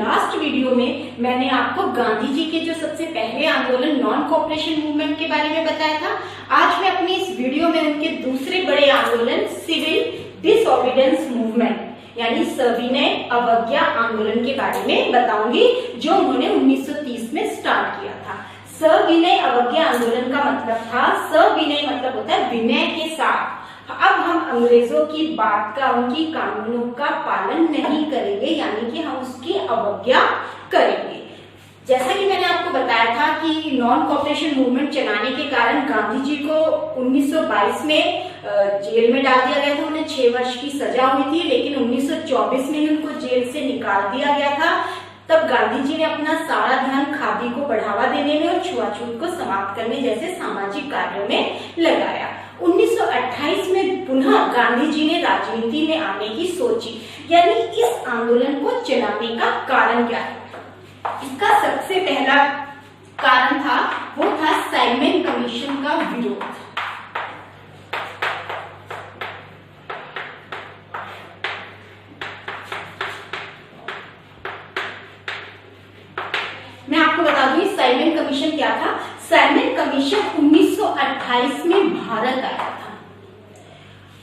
Last video में मैंने आपको गांधी जी के जो सबसे पहले आंदोलन नॉन कोऑपरेशन मूवमेंट के बारे में बताया था। आज मैं अपनी इस वीडियो में उनके दूसरे बड़े आंदोलन सिविल डिसओबीडियंस मूवमेंट यानी सविनय अवज्ञा आंदोलन के बारे में बताऊंगी, जो उन्होंने 1930 में स्टार्ट किया था। सविनय अवज्ञा आंदोलन का मतलब था, सविनय मतलब होता है विनय के साथ। अब हम अंग्रेजों की बात का, उनकी कानूनों का पालन नहीं करेंगे, यानी कि हम उसकी अवज्ञा करेंगे। जैसा कि मैंने आपको बताया था कि नॉन कोऑपरेशन मूवमेंट चलाने के कारण गांधी जी को 1922 में जेल में डाल दिया गया था। उन्हें 6 वर्ष की सजा हुई थी, लेकिन 1924 में ही उनको जेल से निकाल दिया गया था। तब गांधी जी ने अपना सारा ध्यान खादी को बढ़ावा देने में और छुआछूत को समाप्त करने जैसे सामाजिक कार्यों में लगाया। 1928 में पुनः गांधी जी ने राजनीति में आने की सोची। यानी इस आंदोलन को चलाने का कारण क्या है? इसका सबसे पहला कारण था, वो था साइमन कमीशन का विरोध। मैं आपको बता दूं साइमन कमीशन क्या था। साइमन कमीशन 1928 में भारत आया था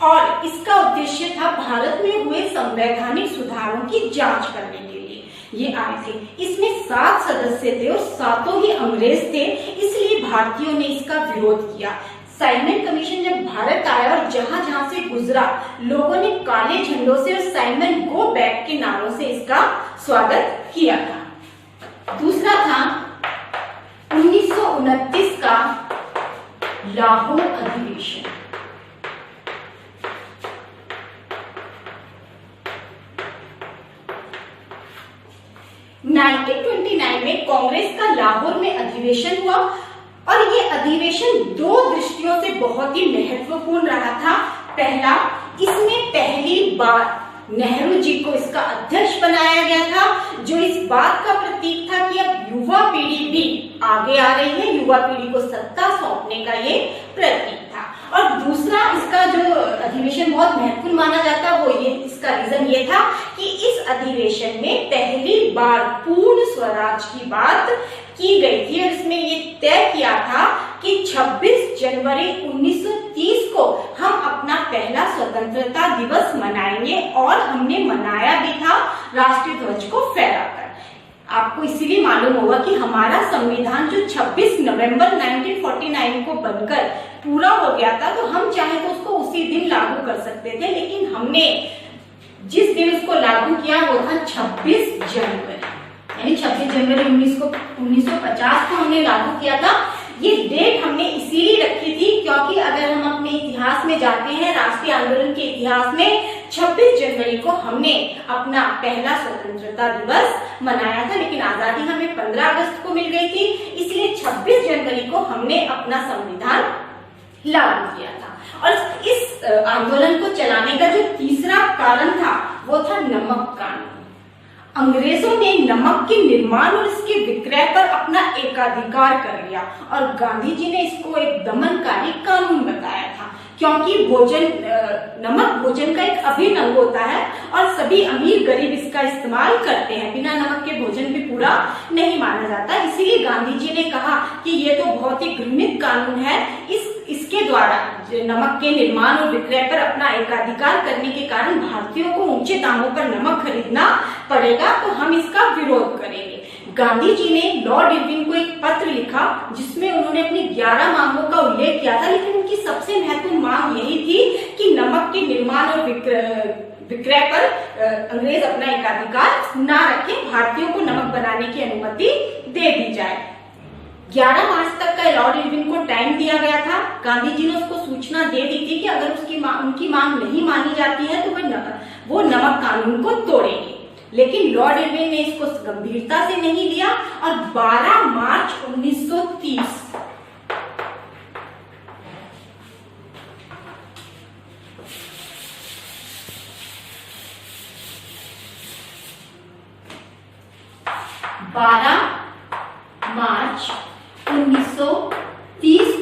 और इसका उद्देश्य था भारत में हुए संवैधानिक सुधारों की जांच करने के लिए ये आए थे। इसमें 7 सदस्य थे और 7 ही अंग्रेज थे, इसलिए भारतीयों ने इसका विरोध किया। साइमन कमीशन जब भारत आया और जहां जहां से गुजरा, लोगों ने काले झंडों से और साइमन गो बैक के नारों से इसका स्वागत किया था। दूसरा था 1929 का लाहौर अधिवेशन। में कांग्रेस का लाहौर में अधिवेशन हुआ और ये अधिवेशन 2 दृष्टियों से बहुत ही महत्वपूर्ण रहा था। पहला, इसमें पहली बार नेहरू जी को इसका अध्यक्ष बनाया गया था, जो इस बात का प्रतीक था कि अब युवा पीढ़ी भी आगे आ रही है, युवा पीढ़ी को सत्ता सौंपने का ये प्रतीक था। और दूसरा, इसका जो अधिवेशन बहुत महत्वपूर्ण माना जाता है, वो ये, इसका रीजन ये था कि इस अधिवेशन में पहली बार पूर्ण स्वराज की बात की गई थी और इसमें ये तय किया था कि 26 जनवरी 1930 को हम अपना पहला स्वतंत्रता दिवस मनाएंगे और हमने मनाया भी था राष्ट्रीय ध्वज को फहराकर। आपको इसीलिए मालूम होगा कि हमारा संविधान जो 26 नवंबर 1949 को बनकर पूरा हो गया था, तो हम चाहे तो उसको उसी दिन लागू कर सकते थे, लेकिन हमने जिस दिन उसको लागू किया वो था 26 जनवरी, यानी 26 जनवरी 1950 को हमने लागू किया था। ये डेट हमने इसीलिए रखी थी क्योंकि अगर हम अपने इतिहास में जाते हैं, राष्ट्रीय आंदोलन के इतिहास में 26 जनवरी को हमने अपना पहला स्वतंत्रता दिवस मनाया था, लेकिन आजादी हमें 15 अगस्त को मिल गई थी, इसलिए 26 जनवरी को हमने अपना संविधान लागू किया था। और इस आंदोलन को चलाने का जो तीसरा कारण था, वो था नमक कानून। अंग्रेजों ने नमक के निर्माण और इसके विक्रय पर अपना एकाधिकार कर लिया और गांधी जी ने इसको एक दमनकारी कानून बताया था, क्योंकि नमक भोजन का एक अभिन्न अंग होता है और सभी अमीर गरीब इसका इस्तेमाल करते हैं। बिना नमक के भोजन भी पूरा नहीं माना जाता। इसीलिए गांधी जी ने कहा कि ये तो बहुत ही घृणित कानून है, इसके द्वारा नमक के निर्माण और विक्रय पर अपना एकाधिकार करने के कारण भारतीयों को ऊंचे दामों पर नमक खरीदना पड़ेगा, तो हम इसका विरोध करेंगे। गांधी जी ने लॉर्ड इरविन को एक पत्र लिखा जिसमें उन्होंने अपनी 11 मांगों का उल्लेख किया था, लेकिन उनकी सबसे महत्वपूर्ण मांग यही थी कि नमक के निर्माण और विक्रय पर अंग्रेज अपना एकाधिकार ना रखें, भारतीयों को नमक बनाने की अनुमति दे दी जाए। 11 मार्च तक का लॉर्ड इरविन को टाइम दिया गया था। गांधी जी ने उसको सूचना दे दी थी कि अगर उनकी मांग नहीं मानी जाती है तो वो नमक कानून को तोड़ेंगे, लेकिन लॉर्ड इरविन ने इसको गंभीरता से नहीं लिया और 12 मार्च 1930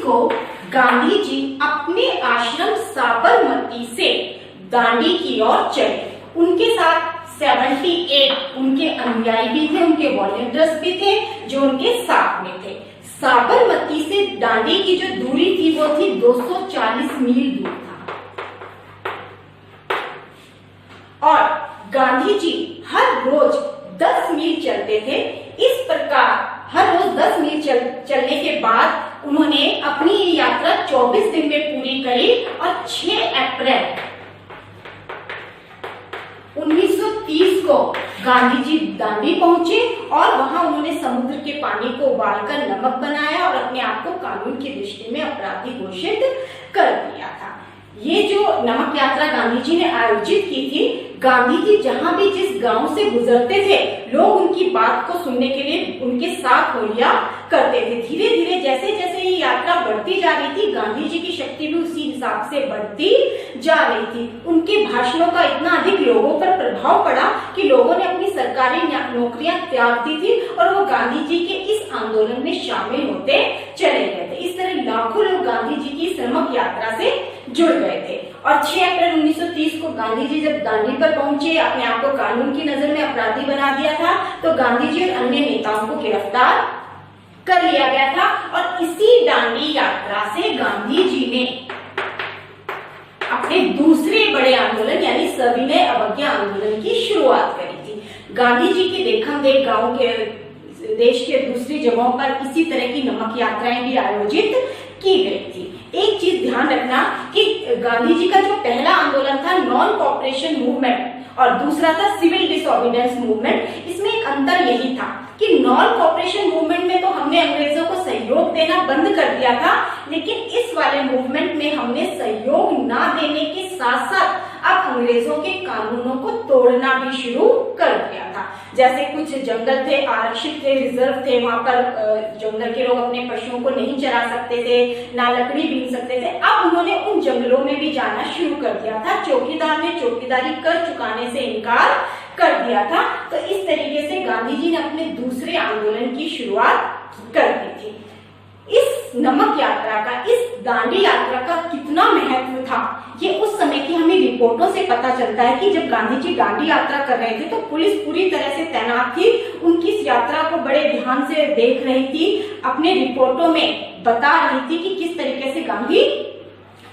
को गांधी जी अपने आश्रम साबरमती से दांडी की ओर चले। उनके साथ 78 उनके अनुयायी भी थे, उनके वॉलंटियर्स भी थे जो उनके साथ में थे। साबरमती से दांडी की जो दूरी थी वो थी 240 मील दूर था और गांधी जी हर रोज 10 मील चलते थे। इस प्रकार हर रोज 10 मील चलने के बाद उन्होंने अपनी ये यात्रा 24 दिन में पूरी करी और 6 अप्रैल 1930 को गांधी जी दांडी पहुंचे और वहां उन्होंने समुद्र के पानी को उबालकर नमक बनाया और अपने आप को कानून की दृष्टि में अपराधी घोषित कर दिया था। ये जो नमक यात्रा गांधी जी ने आयोजित की थी, गांधी जी जहां भी जिस गांव से गुजरते थे लोग उनकी बात को सुनने के लिए उनके साथ हो लिया करते थे। धीरे धीरे जैसे जैसे ये यात्रा बढ़ती जा रही थी, गांधी जी की शक्ति भी उसी हिसाब से बढ़ती जा रही थी। उनके भाषणों का इतना अधिक लोगों पर प्रभाव पड़ा कि लोगों ने अपनी सरकारी नौकरियां त्याग दी थी और वो गांधी जी के इस आंदोलन में शामिल होते चले गए थे। इस तरह लाखों लोग गांधी जी की नमक यात्रा से जुड़ गए थे और 6 अप्रैल 1930 को गांधी जी जब दांडी पर पहुंचे, अपने आप को कानून की नजर में अपराधी बना दिया था, तो गांधी जी और अन्य नेताओं को गिरफ्तार कर लिया गया था और इसी दांडी यात्रा से गांधी जी ने अपने दूसरे बड़े आंदोलन यानी सविनय अवज्ञा आंदोलन की शुरुआत करी थी। गांधी जी के देखम देख गांव के देश के दूसरी जगहों पर इसी तरह की नमक यात्राएं भी आयोजित की गई थी। एक चीज ध्यान रखना कि गांधी जी का जो पहला आंदोलन था नॉन कॉपरेशन मूवमेंट और दूसरा था सिविल डिसोबीडियंस मूवमेंट, इसमें एक अंतर यही था कि नॉन कॉपरेशन मूवमेंट में तो हमने अंग्रेजों को सहयोग देना बंद कर दिया था, लेकिन इस वाले मूवमेंट में हमने सहयोग ना देने के साथ साथ अब अंग्रेजों के कानूनों को तोड़ना भी शुरू कर दिया था। जैसे कुछ जंगल थे, आरक्षित थे, रिजर्व थे, वहां पर जंगल के लोग अपने पशुओं को नहीं चरा सकते थे, ना लकड़ी बीन सकते थे। अब उन्होंने उन जंगलों में भी जाना शुरू कर दिया था। चौकीदार ने चौकीदारी कर चुकाने से इनकार कर दिया था। तो इस तरीके से गांधी जी ने अपने दूसरे आंदोलन की शुरुआत कर दी थी। इस नमक यात्रा का, इस दांडी यात्रा का कितना महत्व था ये उस समय की हमें रिपोर्टों से पता चलता है कि जब गांधी जी दांडी यात्रा कर रहे थे तो पुलिस पूरी तरह से तैनात थी, उनकी इस यात्रा को बड़े ध्यान से देख रही थी, अपने रिपोर्टों में बता रही थी कि किस तरीके से गांधी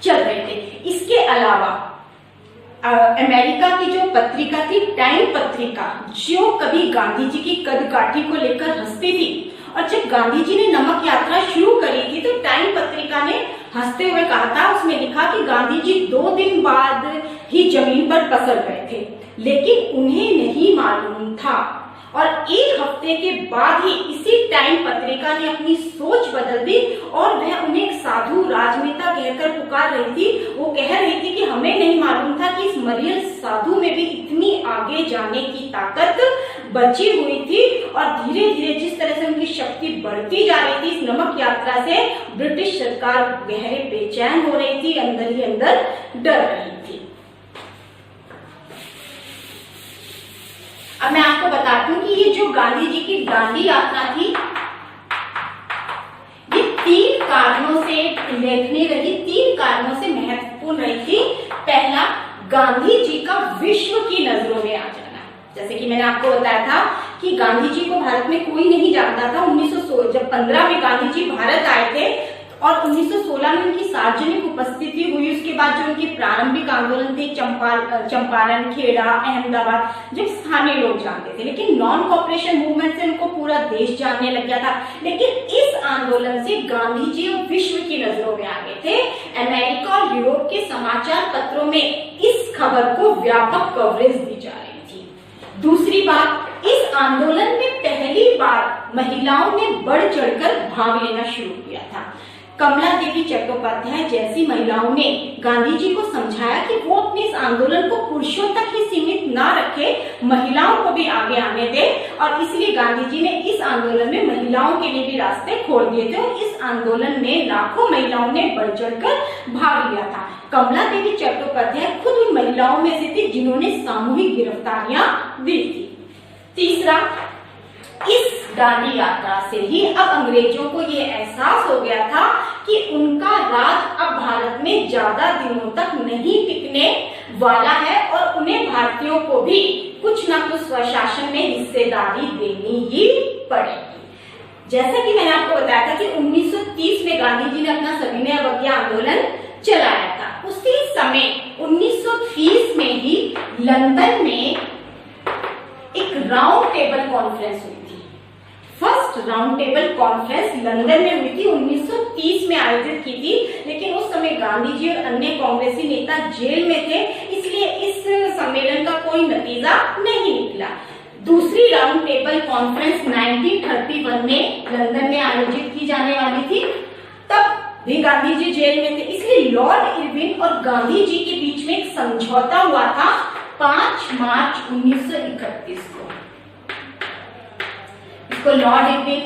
चल रहे थे। इसके अलावा अमेरिका की जो पत्रिका थी टाइम पत्रिका, जो कभी गांधी जी की कदकाठी को लेकर हंसती थी, और जब गांधी जी ने नमक यात्रा शुरू करी थी तो टाइम पत्रिका ने हंसते हुए कहा था, उसमें लिखा कि गांधी जी 2 दिन बाद ही जमीन पर पसर गए थे, लेकिन उन्हें नहीं मालूम था और 1 हफ्ते के बाद ही इसी टाइम पत्रिका ने अपनी सोच बदल दी और वह उन्हें एक साधु राजनेता कहकर पुकार रही थी। वो कह रही थी कि हमें नहीं मालूम था कि इस मरियल साधु में भी इतनी आगे जाने की ताकत बची हुई थी। और धीरे धीरे जिस तरह से उनकी शक्ति बढ़ती जा रही थी, इस नमक यात्रा से ब्रिटिश सरकार गहरे बेचैन हो रही थी, अंदर ही अंदर डर रही थी। अब मैं आपको बताती हूँ कि ये जो गांधी जी की दांडी यात्रा थी, ये 3 कारणों से उल्लेखनीय रही, 3 कारणों से महत्वपूर्ण रही थी। पहला, गांधी जी का विश्व की नजरों में आ जाना। जैसे कि मैंने आपको बताया था कि गांधी जी को भारत में कोई नहीं जानता था। 1915 में गांधी जी भारत आए थे और 1916 में उनकी सार्वजनिक उपस्थिति हुई। उसके बाद जो उनके प्रारंभिक आंदोलन थे चंपारण, खेड़ा, अहमदाबाद, जब स्थानीय लोग जानते थे, लेकिन नॉन कॉपरेशन मूवमेंट से उनको पूरा देश जानने लग गया था। लेकिन इस आंदोलन से गांधी जी विश्व की नजरों में आ गए थे। अमेरिका और यूरोप के समाचार पत्रों में इस खबर को व्यापक कवरेज दी जा रही थी। दूसरी बात, इस आंदोलन में पहली बार महिलाओं ने बढ़ चढ़कर भाग लेना शुरू किया था। कमला देवी चट्टोपाध्याय जैसी महिलाओं ने गांधी जी को समझाया कि वो अपने इस आंदोलन को पुरुषों तक ही सीमित ना रखे, महिलाओं को भी आगे आने दे, और इसलिए गांधी जी ने इस आंदोलन में महिलाओं के लिए भी रास्ते खोल दिए थे और इस आंदोलन में लाखों महिलाओं ने बढ़ चढ़कर भाग लिया था। कमला देवी चट्टोपाध्याय खुद उन महिलाओं में से थी जिन्होंने सामूहिक गिरफ्तारियां दी थी। तीसरा, इस दांडी यात्रा से ही अब अंग्रेजों को ये एहसास हो गया था कि उनका राज अब भारत में ज्यादा दिनों तक नहीं टिकने वाला है और उन्हें भारतीयों को भी कुछ ना कुछ स्वशासन में हिस्सेदारी देनी ही पड़ेगी। जैसा कि मैंने आपको बताया था कि 1930 में गांधी जी ने अपना सविनय अवज्ञा आंदोलन चलाया था। उसी समय 1930 में ही लंदन में एक राउंड टेबल कॉन्फ्रेंस हुई थी। First round table conference London में हुई थी, 1930 में आयोजित की थी, लेकिन उस समय गांधी जी और अन्य कांग्रेसी नेता जेल में थे, इसलिए इस सम्मेलन का कोई नतीजा नहीं निकला। दूसरी राउंड टेबल कॉन्फ्रेंस 1931 में लंदन में आयोजित की जाने वाली थी, तब भी गांधी जी जेल में थे, इसलिए लॉर्ड इरविन और गांधी जी के बीच में एक समझौता हुआ था 5 मार्च 1931 को। इसको lord Irwin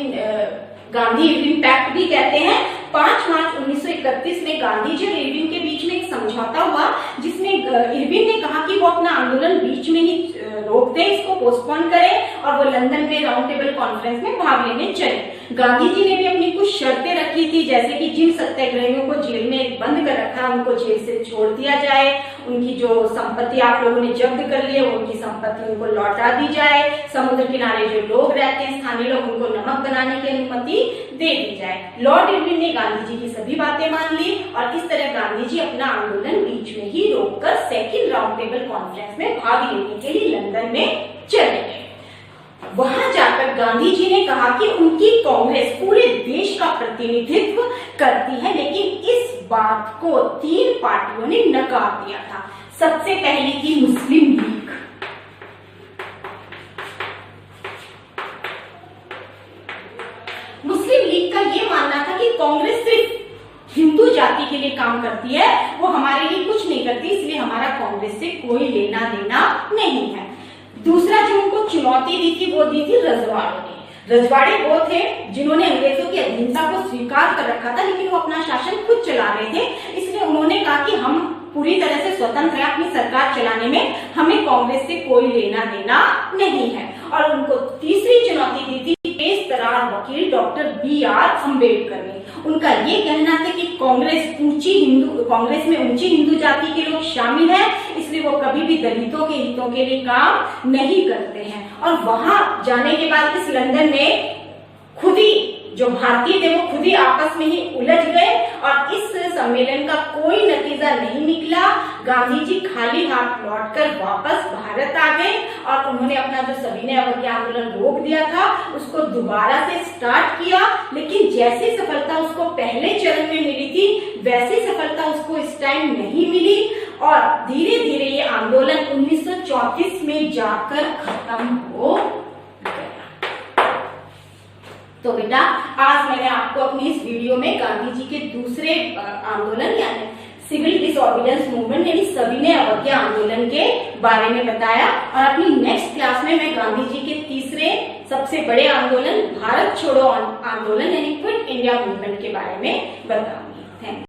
Gandhi Irwin pact भी कहते हैं। 5 मार्च 1931 में गांधी जी और इरविन के बीच में एक समझौता हुआ, जिसमें इरविन ने कहा कि वो अपना आंदोलन बीच में ही रोक दें, इसको पोस्टपोन करें और वो लंदन में राउंड टेबल कॉन्फ्रेंस में भाग लेने चले। गांधी जी ने भी अपनी कुछ शर्तें रखी थी, जैसे कि जिन सत्याग्रहियों को जेल में बंद कर रखा उनको जेल से छोड़ दिया जाए, उनकी जो संपत्ति आप लोगों ने जब्त कर ली है उनकी संपत्ति उनको लौटा दी जाए, समुद्र किनारे जो लोग रहते हैं स्थानीय लोग उनको नमक बनाने की अनुमति दे दी जाए। लॉर्ड इरविन ने गांधी जी की सभी बातें मान ली और इस तरह गांधी जी अपना आंदोलन बीच में ही रोककर सेकंड राउंड टेबल कॉन्फ्रेंस में भाग लेने के लिए लंदन में चले गए। वहां जाकर गांधी जी ने कहा कि उनकी कांग्रेस पूरे देश का प्रतिनिधित्व करती है, लेकिन इस बात को 3 पार्टियों ने नकार दिया था। सबसे पहली थी मुस्लिम लीग। मुस्लिम लीग का यह मानना था कि कांग्रेस सिर्फ हिंदू जाति के लिए काम करती है, वो हमारे लिए कुछ नहीं करती, इसलिए हमारा कांग्रेस से कोई लेना देना नहीं है। दूसरा जो उनको चुनौती दी थी वो दी थी रजवाड़ों ने। रजवाड़े वो थे जिन्होंने अंग्रेजों की अधीनता को स्वीकार कर रखा था, लेकिन वो अपना शासन खुद चला रहे थे, इसलिए उन्होंने कहा कि हम पूरी तरह से स्वतंत्र है अपनी सरकार चलाने में, हमें कांग्रेस से कोई लेना देना नहीं है। और उनको तीसरी चुनौती दी थी तेज तर्रार वकील डॉक्टर BR अम्बेडकर ने। उनका ये कहना था कि कांग्रेस में ऊंची हिंदू जाति के लोग शामिल हैं, इसलिए वो कभी भी दलितों के हितों के लिए काम नहीं करते हैं। और वहां जाने के बाद इस लंदन में खुद ही जो भारतीय थे वो खुद ही आपस में ही उलझ गए और इस सम्मेलन का कोई नतीजा नहीं निकला। गांधी जी खाली हाथ लौटकर वापस भारत आ गए और उन्होंने अपना जो सविनय अवज्ञा आंदोलन रोक दिया था उसको दोबारा से स्टार्ट किया, लेकिन जैसी सफलता उसको पहले चरण में मिली थी वैसी सफलता उसको इस टाइम नहीं मिली और धीरे धीरे ये आंदोलन 1934 में जाकर खत्म हो। तो बेटा आज मैंने आपको अपनी इस वीडियो में गांधी जी के दूसरे आंदोलन यानी सिविल डिसऑर्डिनेंस मूवमेंट यानी सविनय अवज्ञा आंदोलन के बारे में बताया और अपनी नेक्स्ट क्लास में मैं गांधी जी के तीसरे सबसे बड़े आंदोलन भारत छोड़ो आंदोलन यानी क्विट इंडिया मूवमेंट के बारे में बताऊंगी। Thank you.